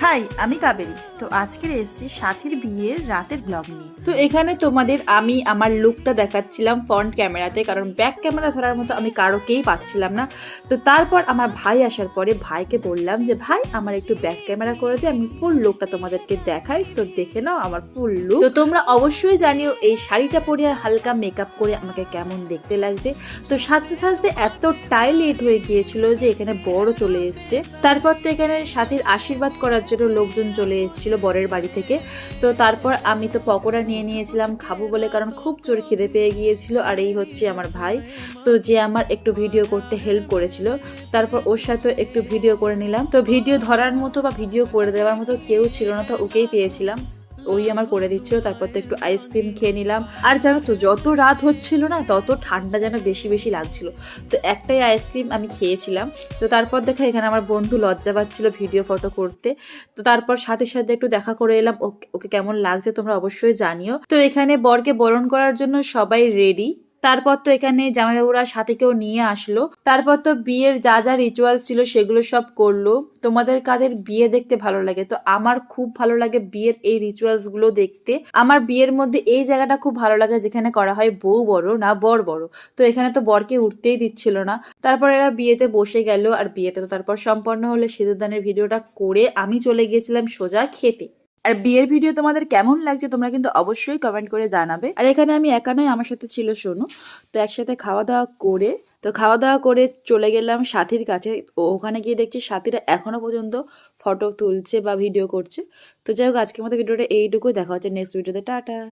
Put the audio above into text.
High, আমি কাবেরী। তো আজকের এসেছি সাথীর বিয়ের রাতের ব্লগ নিয়ে। তো এখানে তোমাদের আমি আমার লুকটা দেখাচ্ছিলাম ফ্রন্ট ক্যামেরাতে, কারণ ব্যাক ক্যামেরা ধরার মতো আমি কারোকেই পাচ্ছিলাম না। তো তারপর আমার ভাই আসার পরে ভাইকে বললাম যে ভাই আমার একটু ব্যাক ক্যামেরা করে দিয়ে আমি ফুল লুকটা তোমাদেরকে দেখাই, তো দেখে নাও আমার ফুল লুক। তো তোমরা অবশ্যই জানিও এই শাড়িটা পরে আর হালকা মেকআপ করে আমাকে কেমন দেখতে লাগছে। তো সাজতে সাজতে এতটাই লেট হয়ে গিয়েছিল যে এখানে বড় চলে এসছে। তারপর তো এখানে সাথীর আশীর্বাদ করার জন্য লোকজন চলে এসেছিল বরের বাড়ি থেকে। তো তারপর আমি তো পকোড়া নিয়ে নিয়েছিলাম খাবো বলে, কারণ খুব জোর খিদে পেয়ে গিয়েছিল। আর এই হচ্ছে আমার ভাই, তো যে আমার একটু ভিডিও করতে হেল্প করেছিল। তারপর ওর সাথে একটু ভিডিও করে নিলাম। তো ভিডিও ধরার মতো বা ভিডিও করে দেওয়ার মতো কেউ ছিল না, তো ওকেই পেয়েছিলাম, ওই আমার করে দিচ্ছিল। তারপর তো একটু আইসক্রিম খেয়ে নিলাম। আর জানো তো যত রাত হচ্ছিল না তত ঠান্ডা যেন বেশি বেশি লাগছিল। তো একটাই আইসক্রিম আমি খেয়েছিলাম। তো তারপর দেখা এখানে আমার বন্ধু লজ্জা পাচ্ছিল ভিডিও ফটো করতে। তো তারপর সাথে সাথে একটু দেখা করে এলাম, ওকে কেমন লাগছে তোমরা অবশ্যই জানিও। তো এখানে বরকে বরণ করার জন্য সবাই রেডি। তারপর তো এখানে জামাইবাবুরা সাথে কেউ নিয়ে আসলো। তারপর তো বিয়ের যা যা রিচুয়ালস ছিল সেগুলো সব করলো। তোমাদের কাদের বিয়ে দেখতে ভালো লাগে? তো আমার খুব ভালো লাগে বিয়ের এই রিচুয়ালস গুলো দেখতে। আমার বিয়ের মধ্যে এই জায়গাটা খুব ভালো লাগে যেখানে করা হয় বউ বড় না বর বড়। তো এখানে তো বরকে উঠতেই দিচ্ছিল না। তারপর এরা বিয়েতে বসে গেল, আর বিয়েটা তো তারপর সম্পন্ন হলে সিঁদুরদানের ভিডিওটা করে আমি চলে গিয়েছিলাম সোজা খেতে। আর বিয়ের ভিডিও তোমাদের কেমন লাগছে তোমরা কিন্তু অবশ্যই কমেন্ট করে জানাবে। আর এখানে আমি একা নয়, আমার সাথে ছিল সোনু। তো একসাথে খাওয়া দাওয়া করে চলে গেলাম সাথীর কাছে। ওখানে গিয়ে দেখছি সাথীরা এখনো পর্যন্ত ফটো তুলছে বা ভিডিও করছে। তো যাই হোক, আজকের মতো ভিডিওটা এইটুকুই। দেখা হচ্ছে নেক্সট ভিডিওতে। টাটা।